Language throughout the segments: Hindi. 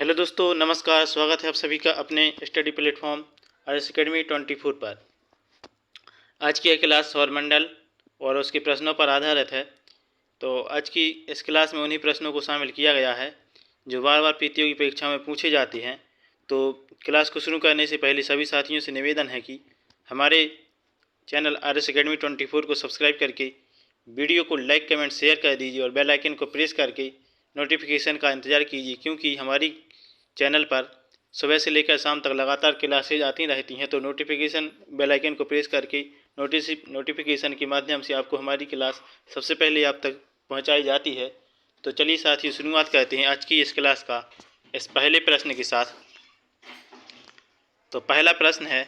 हेलो दोस्तों, नमस्कार। स्वागत है आप सभी का अपने स्टडी प्लेटफॉर्म आरएस एकेडमी 24 पर। आज की यह क्लास सौरमंडल और उसके प्रश्नों पर आधारित है। तो आज की इस क्लास में उन्हीं प्रश्नों को शामिल किया गया है जो बार बार प्रतियोगी परीक्षा में पूछे जाते हैं। तो क्लास को शुरू करने से पहले सभी साथियों से निवेदन है कि हमारे चैनल आरएस एकेडमी 24 को सब्सक्राइब करके वीडियो को लाइक, कमेंट, शेयर कर दीजिए और बेल आइकन को प्रेस करके नोटिफिकेशन का इंतज़ार कीजिए, क्योंकि हमारी चैनल पर सुबह से लेकर शाम तक लगातार क्लासेज आती रहती हैं। तो नोटिफिकेशन बेल आइकन को प्रेस करके नोटिफिकेशन के माध्यम से आपको हमारी क्लास सबसे पहले आप तक पहुंचाई जाती है। तो चलिए साथियों, शुरुआत करते हैं आज की इस क्लास का इस पहले प्रश्न के साथ। तो पहला प्रश्न है,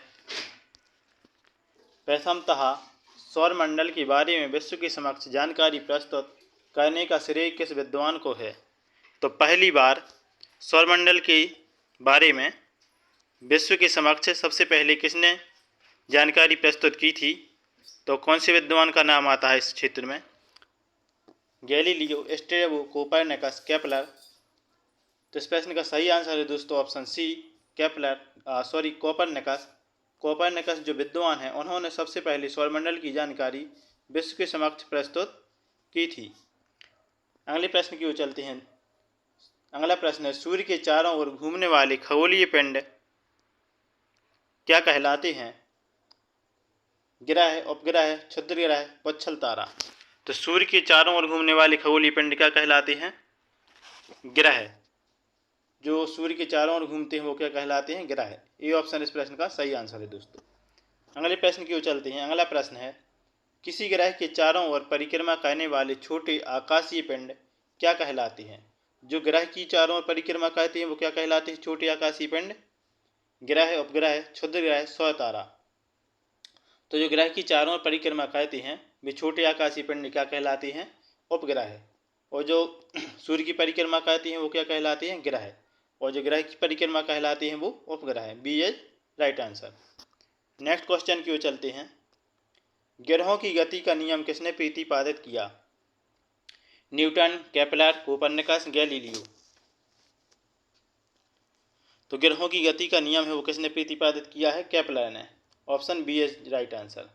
प्रथमतः सौरमंडल के बारे में विश्व के समक्ष जानकारी प्रस्तुत करने का श्रेय किस विद्वान को है? तो पहली बार सौरमंडल के बारे में विश्व के समक्ष सबसे पहले किसने जानकारी प्रस्तुत की थी? तो कौन से विद्वान का नाम आता है इस क्षेत्र में? Galileo, Strabo, Copernicus, Kepler. तो इस प्रश्न का सही आंसर है दोस्तों ऑप्शन सी, कोपरनिकस। कोपरनिकस जो विद्वान हैं, उन्होंने सबसे पहले सौरमंडल की जानकारी विश्व के समक्ष प्रस्तुत की थी। अगले प्रश्न की ओर चलते हैं। अगला प्रश्न है, सूर्य के चारों ओर घूमने वाले खगोलीय पिंड क्या कहलाते हैं? ग्रह, उपग्रह, क्षुद्र ग्रह, पुच्छल तारा। तो सूर्य के चारों ओर घूमने वाले खगोलीय पिंड क्या कहलाते हैं? ग्रह। जो सूर्य के चारों ओर घूमते हैं वो क्या कहलाते हैं? ग्रह। ये ऑप्शन इस प्रश्न का सही आंसर है दोस्तों। अगले प्रश्न की ओर चलते हैं। अगला प्रश्न है, किसी ग्रह के चारों ओर परिक्रमा करने वाले छोटे आकाशीय पिंड क्या कहलाते हैं? जो ग्रह की चारों ओर परिक्रमा करते हैं वो क्या कहलाते हैं? छोटे आकाशीय पिंड। ग्रह, उपग्रह, क्षुद्र ग्रह, सौर तारा। तो जो ग्रह की चारों ओर परिक्रमा करते हैं वे छोटे आकाशीय पिंड क्या कहलाते हैं? उपग्रह। और जो सूर्य की परिक्रमा करते हैं वो क्या कहलाते हैं? ग्रह। और जो ग्रह की परिक्रमा कहलाते हैं वो उपग्रह। B is right answer. Next question की ओर चलते हैं। ग्रहों की गति का नियम किसने प्रतिपादित किया? Newton, Kepler, Copernicus, Galileo. तो ग्रहों की गति का नियम है वो किसने प्रतिपादित किया है? केपलर ने। Option B is right answer.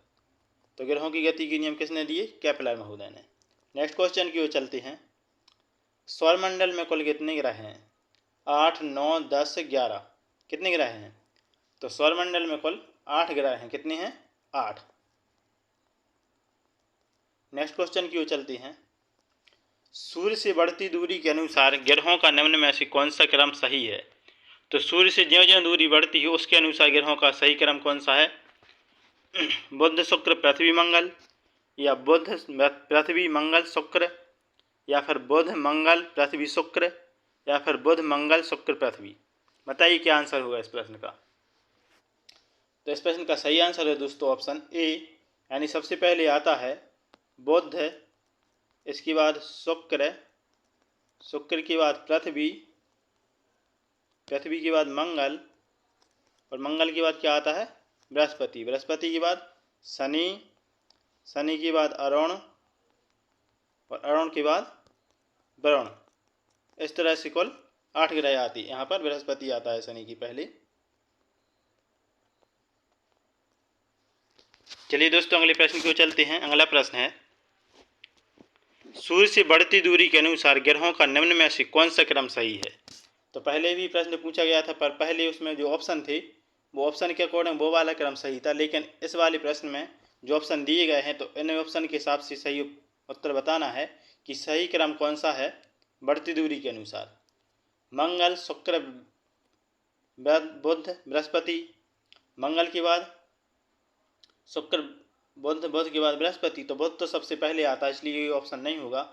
तो ग्रहों की गति के नियम किसने दिए? केपलर महोदय ने। नेक्स्ट क्वेश्चन की ओर चलते हैं। सौरमंडल में कुल कितने ग्रह हैं? 8, 9, 10, 11। कितने ग्रह हैं? तो सौरमंडल में कुल 8 ग्रह हैं। कितने हैं? 8। नेक्स्ट क्वेश्चन की ओर चलते हैं। सूर्य से बढ़ती दूरी के अनुसार ग्रहों का निम्न में से कौन सा क्रम सही है? तो सूर्य से ज्यों ज्यों दूरी बढ़ती है उसके अनुसार ग्रहों का सही क्रम कौन सा है? बुध, शुक्र, पृथ्वी, मंगल, या बुध, पृथ्वी, मंगल, शुक्र, या फिर बुध, मंगल, पृथ्वी, शुक्र, या फिर बुध, मंगल, शुक्र, पृथ्वी। बताइए क्या आंसर होगा इस प्रश्न का? तो इस प्रश्न का सही आंसर है दोस्तों ऑप्शन ए, यानी सबसे पहले आता है बुध, इसके बाद शुक्र, शुक्र के बाद पृथ्वी, पृथ्वी के बाद मंगल, और मंगल के बाद क्या आता है? बृहस्पति, बृहस्पति के बाद शनि, शनि के बाद अरुण, और अरुण के बाद वरुण। इस तरह से कुल 8 ग्रह आती है। यहाँ पर बृहस्पति आता है शनि की पहले। चलिए दोस्तों, अगले प्रश्न की ओर चलते हैं। अगला प्रश्न है, सूर्य से बढ़ती दूरी के अनुसार ग्रहों का निम्न में से कौन सा क्रम सही है? तो पहले भी प्रश्न पूछा गया था, पर पहले उसमें जो ऑप्शन थे वो ऑप्शन के अकॉर्डिंग वो वाला क्रम सही था, लेकिन इस वाले प्रश्न में जो ऑप्शन दिए गए हैं तो इन ऑप्शन के हिसाब से सही उत्तर बताना है कि सही क्रम कौन सा है बढ़ती दूरी के अनुसार। मंगल, शुक्र, बुध, बृहस्पति। मंगल के बाद शुक्र, बुध, बुध के बाद बृहस्पति। तो बुध तो सबसे पहले आता है, इसलिए ये ऑप्शन नहीं होगा।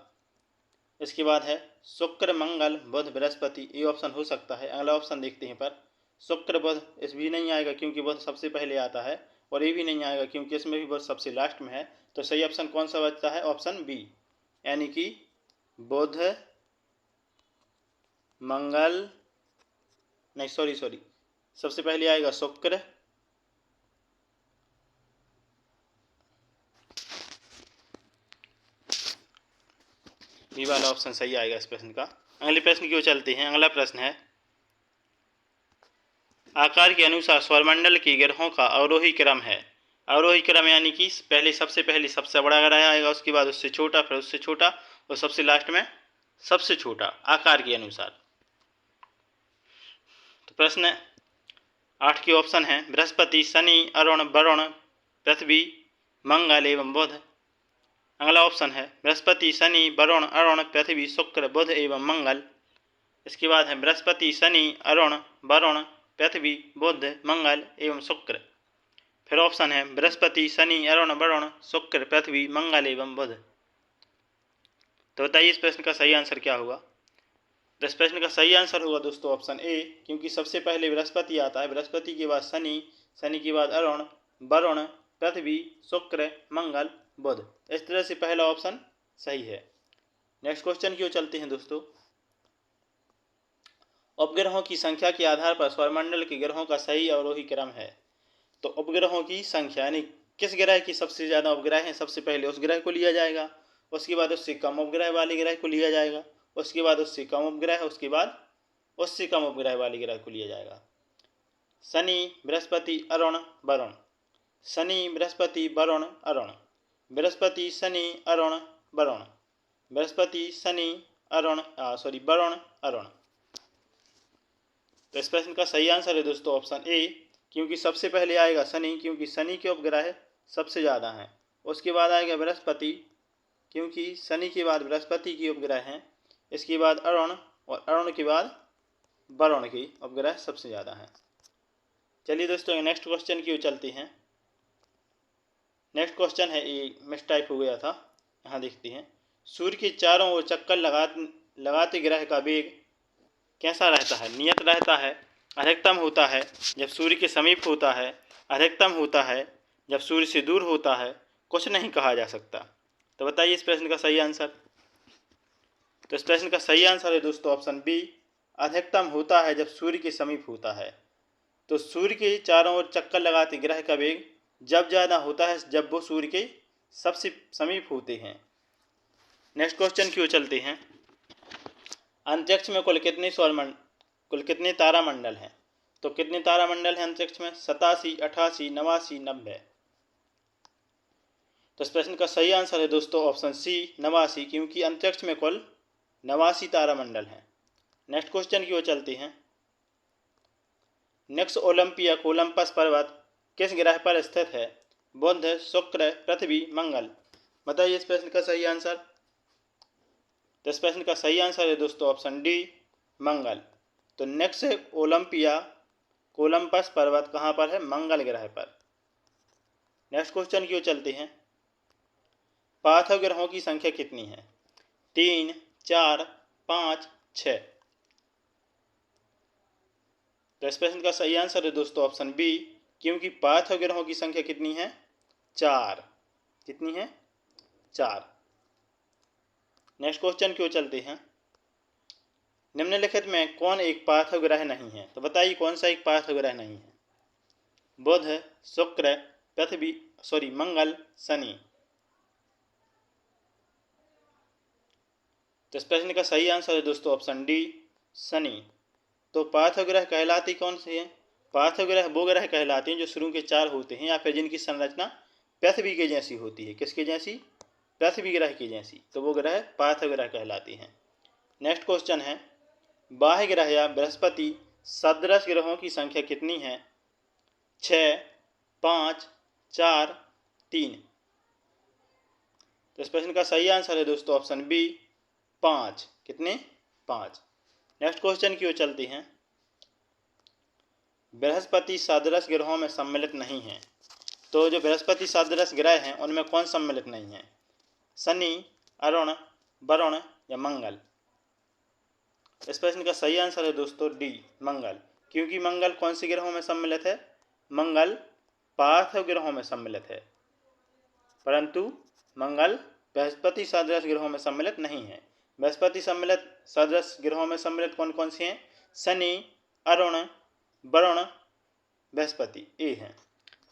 इसके बाद है शुक्र, मंगल, बुध, बृहस्पति। ये ऑप्शन हो सकता है। अगला ऑप्शन देखते हैं। पर शुक्र, बुध इस भी नहीं आएगा क्योंकि बुध सबसे पहले आता है, और ये भी नहीं आएगा क्योंकि इसमें भी बुध सबसे लास्ट में है। तो सही ऑप्शन कौन सा बचता है? ऑप्शन बी, यानी कि बुध, मंगल, नहीं सॉरी सबसे पहले आएगा शुक्र, बी वाला ऑप्शन सही आएगा इस प्रश्न का। अगले प्रश्न की ओर चलते हैं। अगला प्रश्न है, आकार के अनुसार सौरमंडल के ग्रहों का अवरोही क्रम है। अवरोही क्रम यानी कि पहले सबसे बड़ा ग्रह आएगा, उसके बाद उससे छोटा, फिर उससे छोटा और सबसे लास्ट में सबसे छोटा, आकार के अनुसार। तो प्रश्न 8 के ऑप्शन है बृहस्पति, शनि, अरुण, वरुण, पृथ्वी, मंगल एवं बुध। अगला ऑप्शन है बृहस्पति, शनि, वरुण, अरुण, पृथ्वी, शुक्र, बुध एवं मंगल। इसके बाद है बृहस्पति, शनि, अरुण, वरुण, पृथ्वी, बुध, मंगल एवं शुक्र। फिर ऑप्शन है बृहस्पति, शनि, अरुण, वरुण, शुक्र, पृथ्वी, मंगल एवं बुध। तो बताइए इस प्रश्न का सही आंसर क्या होगा। तो इस प्रश्न का सही आंसर होगा दोस्तों ऑप्शन ए, क्योंकि सबसे पहले बृहस्पति आता है, बृहस्पति के बाद शनि, शनि के बाद अरुण, वरुण, पृथ्वी, शुक्र, मंगल, बुध। इस तरह से पहला ऑप्शन सही है। नेक्स्ट क्वेश्चन की ओर चलते हैं दोस्तों। उपग्रहों की संख्या के आधार पर सौरमंडल के ग्रहों का सही अवरोही क्रम है। तो उपग्रहों की संख्या यानी किस ग्रह की सबसे ज़्यादा उपग्रह हैं, सबसे पहले उस ग्रह को लिया जाएगा, उसके बाद उससे कम उपग्रह वाले ग्रह को लिया जाएगा, उसके बाद उससे कम उपग्रह, उसके बाद उससे कम उपग्रह वाले ग्रह को लिया जाएगा। शनि, बृहस्पति, अरुण, वरुण, शनि, बृहस्पति, वरुण, अरुण, बृहस्पति, शनि, अरुण, वरुण, बृहस्पति, शनि, अरुण, वरुण, अरुण। तो इस प्रश्न का सही आंसर है दोस्तों ऑप्शन ए, क्योंकि सबसे पहले आएगा शनि, क्योंकि शनि के उपग्रह सबसे ज़्यादा हैं। उसके बाद आएगा बृहस्पति, क्योंकि शनि के बाद बृहस्पति के उपग्रह हैं। इसके बाद अरुण, और अरुण के बाद वरुण के उपग्रह सबसे ज़्यादा हैं। चलिए दोस्तों नेक्स्ट क्वेश्चन की ओर चलते हैं। नेक्स्ट क्वेश्चन है, ये मिसटाइप हो गया था, यहाँ देखते हैं। सूर्य के चारों ओर चक्कर लगाते ग्रह का वेग कैसा रहता है। नियत रहता है, अधिकतम होता है जब सूर्य के समीप होता है, अधिकतम होता है जब सूर्य से दूर होता है, कुछ नहीं कहा जा सकता। तो बताइए इस प्रश्न का सही आंसर। तो इस प्रश्न का सही आंसर है दोस्तों ऑप्शन बी, अधिकतम होता है जब सूर्य के समीप होता है। तो सूर्य के चारों ओर चक्कर लगाते ग्रह का वेग जब ज़्यादा होता है जब वो सूर्य के सबसे समीप होते हैं। नेक्स्ट क्वेश्चन की ओर चलते हैं। अंतरिक्ष में कुल कितने तारामंडल हैं। तो कितने तारामंडल हैं अंतरिक्ष में, 87, 88, 89, 90। तो इस प्रश्न का सही आंसर है दोस्तों ऑप्शन सी, 89, क्योंकि अंतरिक्ष में कुल 89 तारामंडल हैं। नेक्स्ट क्वेश्चन की ओर चलते हैं। नेक्स्ट ओलंपिया कोलंपस पर्वत किस ग्रह पर स्थित है। बुध, शुक्र, पृथ्वी, मंगल। बताइए इस प्रश्न का सही आंसर। तो इस प्रश्न का सही आंसर है दोस्तों ऑप्शन डी, मंगल। तो नेक्स्ट ओलंपिया कोलंपस पर्वत कहाँ पर है, मंगल ग्रह पर। नेक्स्ट क्वेश्चन की ओर चलते हैं। पार्थिव ग्रहों की संख्या कितनी है। 3, 4, 5, 6। तो इस प्रश्न का सही आंसर है दोस्तों ऑप्शन बी, क्योंकि पार्थिव ग्रहों की संख्या कितनी है, 4। कितनी है, 4। नेक्स्ट क्वेश्चन की ओर चलते हैं। निम्नलिखित में कौन एक पार्थिव ग्रह नहीं है। तो बताइए कौन सा एक पार्थिव ग्रह नहीं है। बुध, शुक्र, पृथ्वी, मंगल, शनि। तो इस प्रश्न का सही आंसर है दोस्तों ऑप्शन डी, शनि। तो पार्थिव ग्रह कहलाते कौन से हैं। पार्थिव ग्रह वो ग्रह कहलाते हैं जो शुरू के 4 होते हैं या फिर जिनकी संरचना पृथ्वी के जैसी होती है। किसके जैसी, पृथ्वी ग्रह की जैसी। तो वो ग्रह पार्थिव ग्रह कहलाते हैं। नेक्स्ट क्वेश्चन है, बाह्य ग्रह या बृहस्पति सदृश ग्रहों की संख्या कितनी है। 6, 5, 4, 3। तो इस प्रश्न का सही आंसर है दोस्तों ऑप्शन बी, 5। कितने, 5। नेक्स्ट क्वेश्चन की ओर चलते हैं। बृहस्पति सदृश ग्रहों में सम्मिलित नहीं है। तो जो बृहस्पति सदृश ग्रह हैं उनमें कौन सम्मिलित नहीं है। शनि, अरुण, वरुण या मंगल। इस प्रश्न का सही आंसर है दोस्तों डी, मंगल। क्योंकि मंगल कौन से ग्रहों में सम्मिलित है, मंगल पार्थिव ग्रहों में सम्मिलित है, परंतु मंगल बृहस्पति सदृश ग्रहों में सम्मिलित नहीं है। बृहस्पति सम्मिलित सदृश ग्रहों में सम्मिलित कौन कौन से हैं, शनि, अरुण, वरुण, बृहस्पति, ए हैं।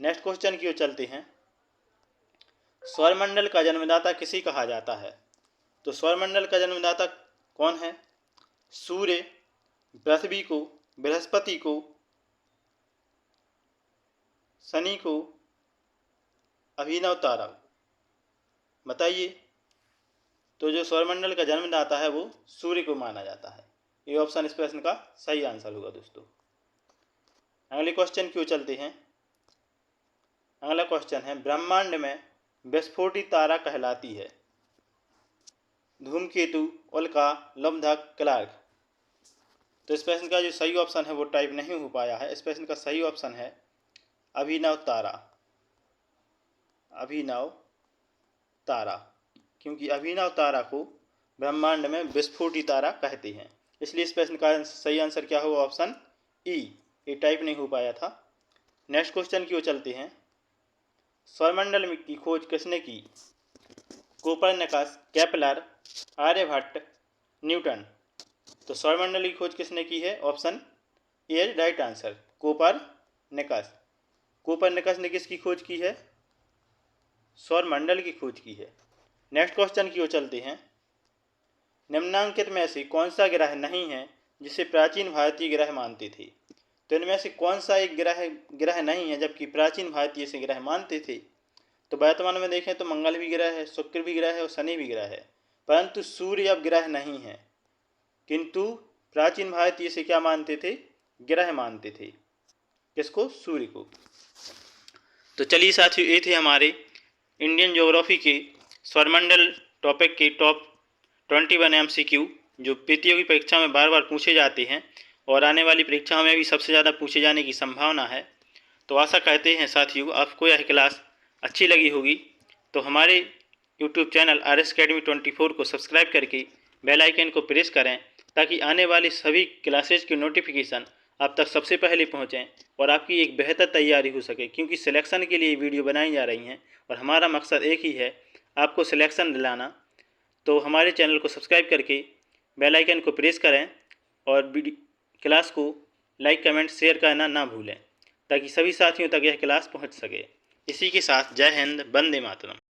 नेक्स्ट क्वेश्चन की ओर चलते हैं। सौरमंडल का जन्मदाता किसे कहा जाता है। तो सौरमंडल का जन्मदाता कौन है, सूर्य, पृथ्वी को, बृहस्पति को, शनि को अभिनव तारा, बताइए। तो जो सौरमंडल का जन्मदाता है वो सूर्य को माना जाता है। ये ऑप्शन इस प्रश्न का सही आंसर होगा दोस्तों। अगले क्वेश्चन की ओर चलते हैं। अगला क्वेश्चन है, ब्रह्मांड में विस्फोटी तारा कहलाती है धूमकेतु, उल्का, लंबधक, क्लार्क। तो इस प्रश्न का जो सही ऑप्शन है वो टाइप नहीं हो पाया है। इस प्रश्न का सही ऑप्शन है अभिनव तारा। अभिनव तारा, क्योंकि अभिनव तारा को ब्रह्मांड में विस्फोटी तारा कहते हैं, इसलिए इस प्रश्न का सही आंसर क्या होगा? Option E. ये टाइप नहीं हो पाया था। नेक्स्ट क्वेश्चन की ओर चलते हैं। सौरमंडल की खोज किसने की? Copernicus, Kepler, Aryabhatta, Newton. तो सौरमंडल की खोज किसने की है? Option A is right answer, Copernicus. Copernicus ने किसकी खोज की है? सौरमंडल की खोज की है। नेक्स्ट क्वेश्चन की ओर चलते हैं। निम्नांकित में से कौन सा ग्रह नहीं है जिसे प्राचीन भारतीय ग्रह मानते थे? तो इनमें से कौन सा एक ग्रह नहीं है जबकि प्राचीन भारतीय से ग्रह मानते थे? तो वर्तमान में देखें तो मंगल भी ग्रह है, शुक्र भी ग्रह है और शनि भी ग्रह है, परंतु सूर्य अब ग्रह नहीं है। किंतु प्राचीन भारतीय से क्या मानते थे? ग्रह मानते थे। किसको? सूर्य को। तो चलिए साथियों, ये थे हमारे इंडियन ज्योग्राफी के सौरमंडल टॉपिक के टॉप 21 MCQ, जो प्रतियोगी परीक्षा में बार बार पूछे जाते हैं और आने वाली परीक्षाओं में भी सबसे ज़्यादा पूछे जाने की संभावना है। तो आशा करते हैं साथियों आपको यह क्लास अच्छी लगी होगी। तो हमारे YouTube चैनल RS Academy 24 को सब्सक्राइब करके बेल आइकन को प्रेस करें, ताकि आने वाली सभी क्लासेज की नोटिफिकेशन आप तक सबसे पहले पहुंचें और आपकी एक बेहतर तैयारी हो सके, क्योंकि सिलेक्शन के लिए वीडियो बनाई जा रही हैं और हमारा मकसद एक ही है, आपको सिलेक्शन दिलाना। तो हमारे चैनल को सब्सक्राइब करके बेल आइकन को प्रेस करें और क्लास को लाइक, कमेंट, शेयर करना ना भूलें, ताकि सभी साथियों तक यह क्लास पहुंच सके। इसी के साथ जय हिंद, वंदे मातरम।